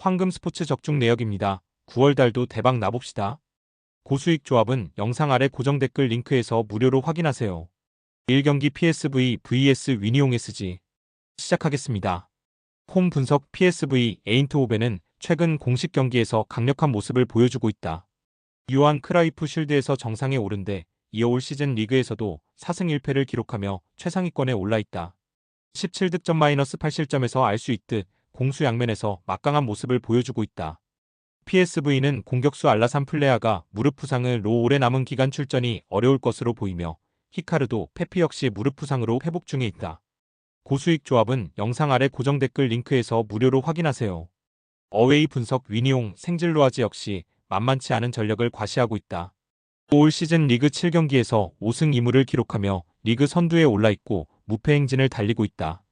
황금 스포츠 적중 내역입니다. 9월 달도 대박 나봅시다. 고수익 조합은 영상 아래 고정 댓글 링크에서 무료로 확인하세요. 1경기 PSV vs 위니옹 SG 시작하겠습니다. 홈 분석 PSV 에인트호벤은 최근 공식 경기에서 강력한 모습을 보여주고 있다. 요한 크라이프 쉴드에서 정상에 오른 데 이어 올 시즌 리그에서도 4승 1패를 기록하며 최상위권에 올라있다. 17득점 -8실점에서 알 수 있듯 공수 양면에서 막강한 모습을 보여주고 있다. PSV는 공격수 알라산 플레아가 무릎 부상으로 오래 남은 기간 출전이 어려울 것으로 보이며 히카르도 페피 역시 무릎 부상으로 회복 중에 있다. 고수익 조합은 영상 아래 고정 댓글 링크에서 무료로 확인하세요. 어웨이 분석 위니옹 생질로아즈 역시 만만치 않은 전력을 과시하고 있다. 올 시즌 리그 7경기에서 5승 2무를 기록하며 리그 선두에 올라있고 무패 행진을 달리고 있다.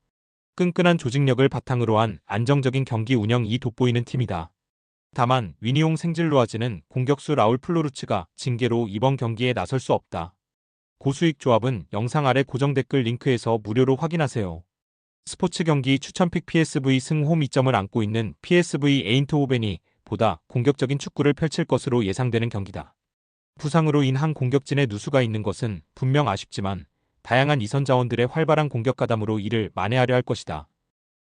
끈끈한 조직력을 바탕으로 한 안정적인 경기 운영이 돋보이는 팀이다. 다만 위니옹 생질로아즈는 공격수 라울 플로루츠가 징계로 이번 경기에 나설 수 없다. 고수익 조합은 영상 아래 고정 댓글 링크에서 무료로 확인하세요. 스포츠 경기 추천픽 PSV 승홈 2점을 안고 있는 PSV 에인트호벤이 보다 공격적인 축구를 펼칠 것으로 예상되는 경기다. 부상으로 인한 공격진의 누수가 있는 것은 분명 아쉽지만 다양한 이선 자원들의 활발한 공격 가담으로 이를 만회하려 할 것이다.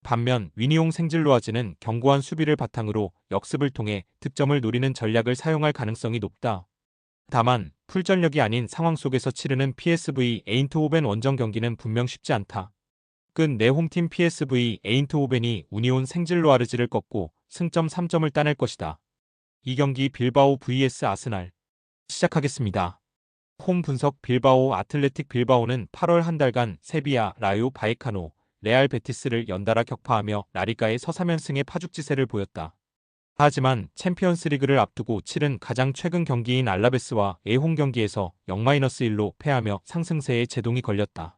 반면 위니옹 생질로아즈는 견고한 수비를 바탕으로 역습을 통해 득점을 노리는 전략을 사용할 가능성이 높다. 다만 풀전력이 아닌 상황 속에서 치르는 PSV 에인트호벤 원정 경기는 분명 쉽지 않다. 끝내 홈팀 PSV 에인트호벤이 우니온 생질로아르즈를 꺾고 승점 3점을 따낼 것이다. 이 경기 빌바오 vs 아스날 시작하겠습니다. 홈 분석 빌바오 아틀레틱 빌바오는 8월 한 달간 세비야, 라요 바이카노, 레알 베티스를 연달아 격파하며 라리가의 서사면승의 파죽지세를 보였다. 하지만 챔피언스리그를 앞두고 치른 가장 최근 경기인 알라베스와 홈 경기에서 0-1로 패하며 상승세에 제동이 걸렸다.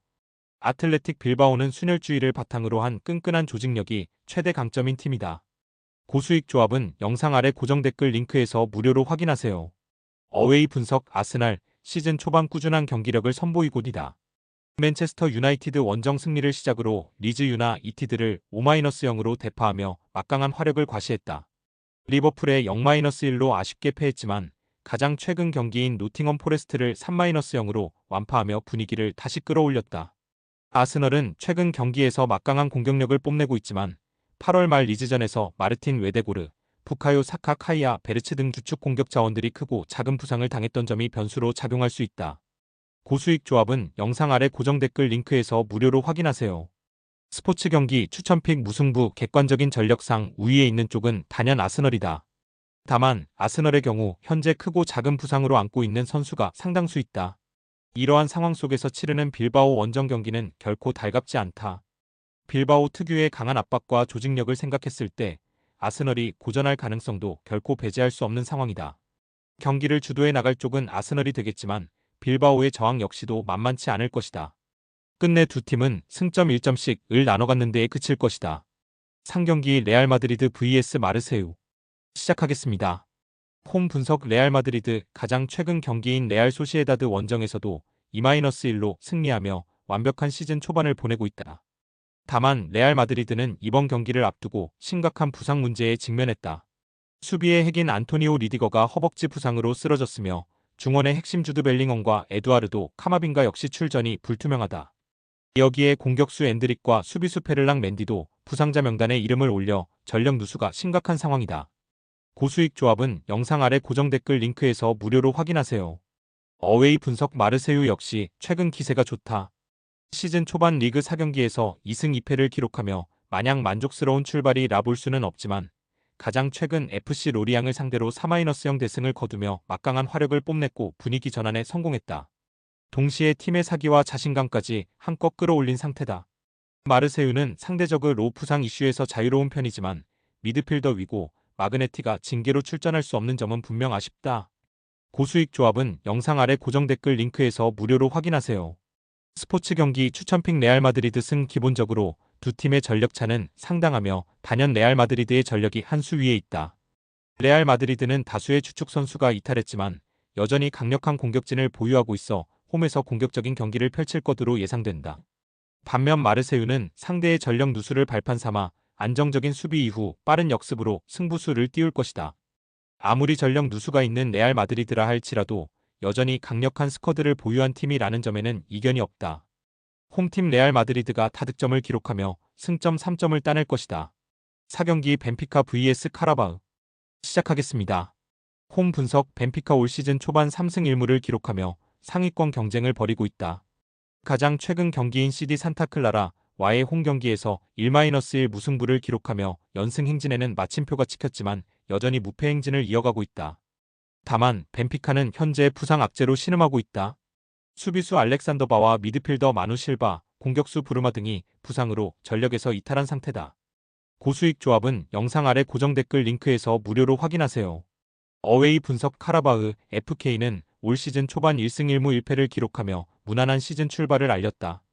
아틀레틱 빌바오는 순혈주의를 바탕으로 한 끈끈한 조직력이 최대 강점인 팀이다. 고수익 조합은 영상 아래 고정 댓글 링크에서 무료로 확인하세요. 어웨이 분석 아스날 시즌 초반 꾸준한 경기력을 선보이고 있다. 맨체스터 유나이티드 원정 승리를 시작으로 리즈 유나이티드를 5-0으로 대파하며 막강한 화력을 과시했다. 리버풀에 0-1로 아쉽게 패했지만 가장 최근 경기인 노팅엄 포레스트를 3-0으로 완파하며 분위기를 다시 끌어올렸다. 아스널은 최근 경기에서 막강한 공격력을 뽐내고 있지만 8월 말 리즈전에서 마르틴 웨데고르, 부카요 사카 카이아 베르츠 등 주축 공격 자원들이 크고 작은 부상을 당했던 점이 변수로 작용할 수 있다. 고수익 조합은 영상 아래 고정 댓글 링크에서 무료로 확인하세요. 스포츠 경기 추천픽 무승부 객관적인 전력상 우위에 있는 쪽은 단연 아스널이다. 다만 아스널의 경우 현재 크고 작은 부상으로 안고 있는 선수가 상당수 있다. 이러한 상황 속에서 치르는 빌바오 원정 경기는 결코 달갑지 않다. 빌바오 특유의 강한 압박과 조직력을 생각했을 때 아스널이 고전할 가능성도 결코 배제할 수 없는 상황이다. 경기를 주도해 나갈 쪽은 아스널이 되겠지만 빌바오의 저항 역시도 만만치 않을 것이다. 끝내 두 팀은 승점 1점씩을 나눠갖는 데에 그칠 것이다. 상경기 레알 마드리드 vs 마르세유 시작하겠습니다. 홈 분석 레알 마드리드 가장 최근 경기인 레알 소시에다드 원정에서도 2-1로 승리하며 완벽한 시즌 초반을 보내고 있다. 다만 레알 마드리드는 이번 경기를 앞두고 심각한 부상 문제에 직면했다. 수비의 핵인 안토니오 리디거가 허벅지 부상으로 쓰러졌으며 중원의 핵심 주드 벨링엄과 에두아르도 카마빈가 역시 출전이 불투명하다. 여기에 공격수 엔드릭과 수비수 페를랑 맨디도 부상자 명단에 이름을 올려 전력 누수가 심각한 상황이다. 고수익 조합은 영상 아래 고정 댓글 링크에서 무료로 확인하세요. 어웨이 분석 마르세유 역시 최근 기세가 좋다. 시즌 초반 리그 4경기에서 2승 2패를 기록하며 마냥 만족스러운 출발이라 볼 수는 없지만 가장 최근 FC 로리앙을 상대로 4-0 대승을 거두며 막강한 화력을 뽐냈고 분위기 전환에 성공했다. 동시에 팀의 사기와 자신감까지 한껏 끌어올린 상태다. 마르세유는 상대적으로 부상 이슈에서 자유로운 편이지만 미드필더 위고 마그네티가 징계로 출전할 수 없는 점은 분명 아쉽다. 고수익 조합은 영상 아래 고정 댓글 링크에서 무료로 확인하세요. 스포츠 경기 추천픽 레알 마드리드 승 기본적으로 두 팀의 전력차는 상당하며 단연 레알 마드리드의 전력이 한 수 위에 있다. 레알 마드리드는 다수의 주축 선수가 이탈했지만 여전히 강력한 공격진을 보유하고 있어 홈에서 공격적인 경기를 펼칠 것으로 예상된다. 반면 마르세유는 상대의 전력 누수를 발판 삼아 안정적인 수비 이후 빠른 역습으로 승부수를 띄울 것이다. 아무리 전력 누수가 있는 레알 마드리드라 할지라도 여전히 강력한 스쿼드를 보유한 팀이라는 점에는 이견이 없다. 홈팀 레알 마드리드가 타득점을 기록하며 승점 3점을 따낼 것이다. 4경기 벤피카 vs 카라바흐 시작하겠습니다. 홈 분석 벤피카 올 시즌 초반 3승 1무를 기록하며 상위권 경쟁을 벌이고 있다. 가장 최근 경기인 CD 산타클라라와의 홈 경기에서 1-1 무승부를 기록하며 연승 행진에는 마침표가 찍혔지만 여전히 무패 행진을 이어가고 있다. 다만 벤피카는 현재 부상 악재로 신음하고 있다. 수비수 알렉산더 바와 미드필더 마누 실바, 공격수 브루마 등이 부상으로 전력에서 이탈한 상태다. 고수익 조합은 영상 아래 고정 댓글 링크에서 무료로 확인하세요. 어웨이 분석 카라바흐 FK는 올 시즌 초반 1승 1무 1패를 기록하며 무난한 시즌 출발을 알렸다.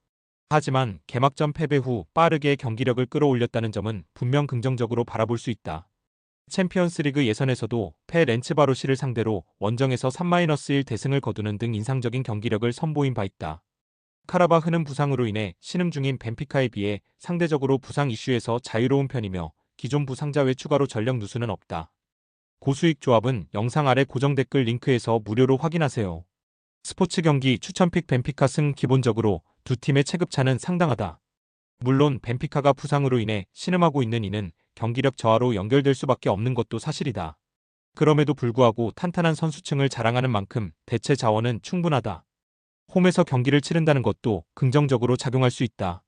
하지만 개막전 패배 후 빠르게 경기력을 끌어올렸다는 점은 분명 긍정적으로 바라볼 수 있다. 챔피언스리그 예선에서도 페렌츠바로시를 상대로 원정에서 3-1 대승을 거두는 등 인상적인 경기력을 선보인 바 있다. 카라바흐는 부상으로 인해 신음 중인 벤피카에 비해 상대적으로 부상 이슈에서 자유로운 편이며 기존 부상자 외 추가로 전력 누수는 없다. 고수익 조합은 영상 아래 고정 댓글 링크에서 무료로 확인하세요. 스포츠 경기 추천픽 벤피카 승 기본적으로 두 팀의 체급차는 상당하다. 물론 벤피카가 부상으로 인해 신음하고 있는 이는 경기력 저하로 연결될 수밖에 없는 것도 사실이다. 그럼에도 불구하고 탄탄한 선수층을 자랑하는 만큼 대체 자원은 충분하다. 홈에서 경기를 치른다는 것도 긍정적으로 작용할 수 있다.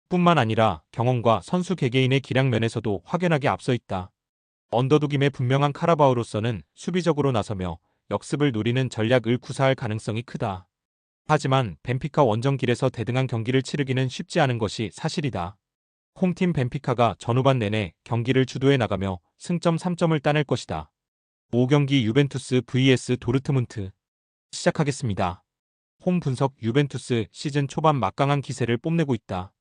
뿐만 아니라 경험과 선수 개개인의 기량 면에서도 확연하게 앞서 있다. 언더독임의 분명한 카라바오로서는 수비적으로 나서며 역습을 노리는 전략을 구사할 가능성이 크다. 하지만 벤피카 원정길에서 대등한 경기를 치르기는 쉽지 않은 것이 사실이다. 홈팀 벤피카가 전후반 내내 경기를 주도해 나가며 승점 3점을 따낼 것이다. 5경기 유벤투스 vs 도르트문트 시작하겠습니다. 홈 분석 유벤투스 시즌 초반 막강한 기세를 뽐내고 있다.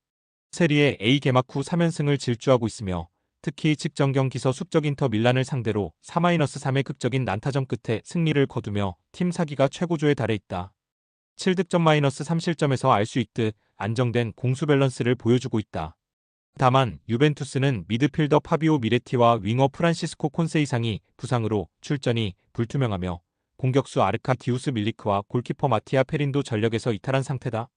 세리에 A 개막 후 3연승을 질주하고 있으며 특히 직전 경기서 숙적 인터 밀란을 상대로 4-3의 극적인 난타전 끝에 승리를 거두며 팀 사기가 최고조에 달해 있다. 7득점 -3실점에서 알 수 있듯 안정된 공수 밸런스를 보여주고 있다. 다만 유벤투스는 미드필더 파비오 미레티와 윙어 프란시스코 콘세이상이 부상으로 출전이 불투명하며 공격수 아르카 디우스 밀리크와 골키퍼 마티아 페린도 전력에서 이탈한 상태다.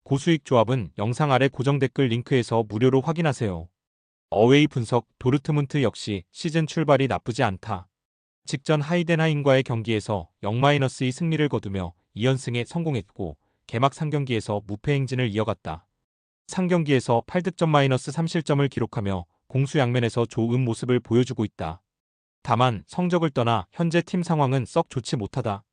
고수익 조합은 영상 아래 고정 댓글 링크에서 무료로 확인하세요. 어웨이 분석 도르트문트 역시 시즌 출발이 나쁘지 않다. 직전 하이덴하임과의 경기에서 0-2 승리를 거두며 2연승에 성공했고 개막 3경기에서 무패 행진을 이어갔다. 3경기에서 8득점 -3실점을 기록하며 공수 양면에서 좋은 모습을 보여주고 있다. 다만 성적을 떠나 현재 팀 상황은 썩 좋지 못하다.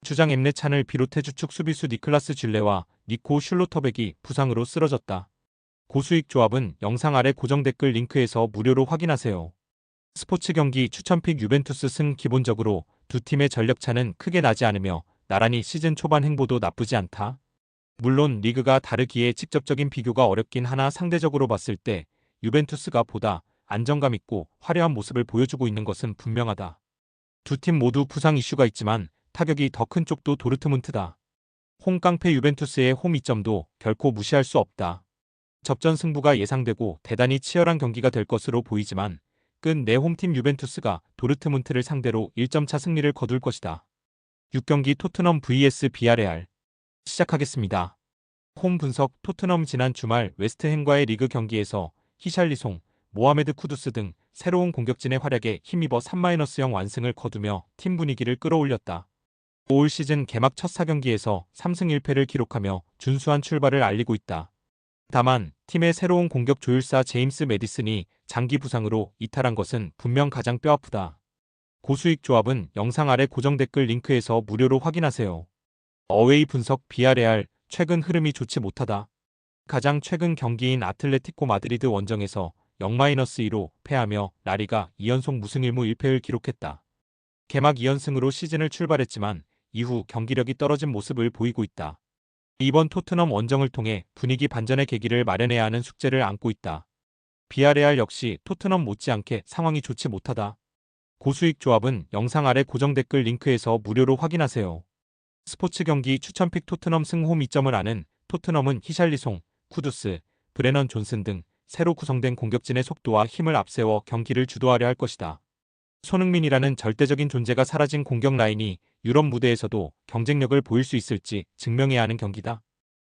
주장 엠레찬을 비롯해 주축 수비수 니클라스 쥘레와 니코 슐로터백이 부상으로 쓰러졌다. 고수익 조합은 영상 아래 고정 댓글 링크에서 무료로 확인하세요. 스포츠 경기 추천픽 유벤투스 승 기본적으로 두 팀의 전력차는 크게 나지 않으며 나란히 시즌 초반 행보도 나쁘지 않다. 물론 리그가 다르기에 직접적인 비교가 어렵긴 하나 상대적으로 봤을 때 유벤투스가 보다 안정감 있고 화려한 모습을 보여주고 있는 것은 분명하다. 두 팀 모두 부상 이슈가 있지만 타격이 더 큰 쪽도 도르트문트다. 홈 깡패 유벤투스의 홈 이점도 결코 무시할 수 없다. 접전 승부가 예상되고 대단히 치열한 경기가 될 것으로 보이지만 끝내 홈팀 유벤투스가 도르트문트를 상대로 1점차 승리를 거둘 것이다. 6경기 토트넘 vs 비아레알 시작하겠습니다. 홈 분석 토트넘 지난 주말 웨스트햄과의 리그 경기에서 히샬리송, 모하메드 쿠두스 등 새로운 공격진의 활약에 힘입어 3-0 완승을 거두며 팀 분위기를 끌어올렸다. 올 시즌 개막 첫 4경기에서 3승 1패를 기록하며 준수한 출발을 알리고 있다. 다만 팀의 새로운 공격 조율사 제임스 매디슨이 장기 부상으로 이탈한 것은 분명 가장 뼈아프다. 고수익 조합은 영상 아래 고정 댓글 링크에서 무료로 확인하세요. 어웨이 분석 비아레알 최근 흐름이 좋지 못하다. 가장 최근 경기인 아틀레티코 마드리드 원정에서 0-2로 패하며 라리가 2연속 무승 1무 1패를 기록했다. 개막 2연승으로 시즌을 출발했지만 이후 경기력이 떨어진 모습을 보이고 있다. 이번 토트넘 원정을 통해 분위기 반전의 계기를 마련해야 하는 숙제를 안고 있다. 비아레알 역시 토트넘 못지않게 상황이 좋지 못하다. 고수익 조합은 영상 아래 고정 댓글 링크에서 무료로 확인하세요. 스포츠 경기 추천픽 토트넘 승 홈 이점을 아는 토트넘은 히샬리송, 쿠두스, 브레넌 존슨 등 새로 구성된 공격진의 속도와 힘을 앞세워 경기를 주도하려 할 것이다. 손흥민이라는 절대적인 존재가 사라진 공격 라인이 유럽 무대에서도 경쟁력을 보일 수 있을지 증명해야 하는 경기다.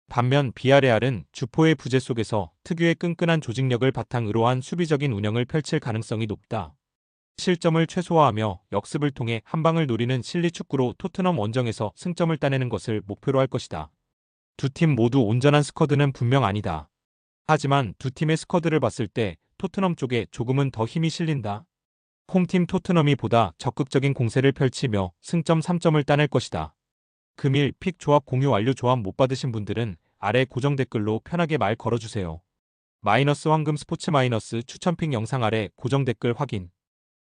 반면 비아레알은 주포의 부재 속에서 특유의 끈끈한 조직력을 바탕으로 한 수비적인 운영을 펼칠 가능성이 높다. 실점을 최소화하며 역습을 통해 한 방을 노리는 실리 축구로 토트넘 원정에서 승점을 따내는 것을 목표로 할 것이다. 두 팀 모두 온전한 스쿼드는 분명 아니다. 하지만 두 팀의 스쿼드를 봤을 때 토트넘 쪽에 조금은 더 힘이 실린다. 홈팀 토트넘이 보다 적극적인 공세를 펼치며 승점 3점을 따낼 것이다. 금일 픽 조합 공유 완료. 조합 못 받으신 분들은 아래 고정 댓글로 편하게 말 걸어주세요. 마이너스 황금 스포츠 마이너스 추천픽 영상 아래 고정 댓글 확인.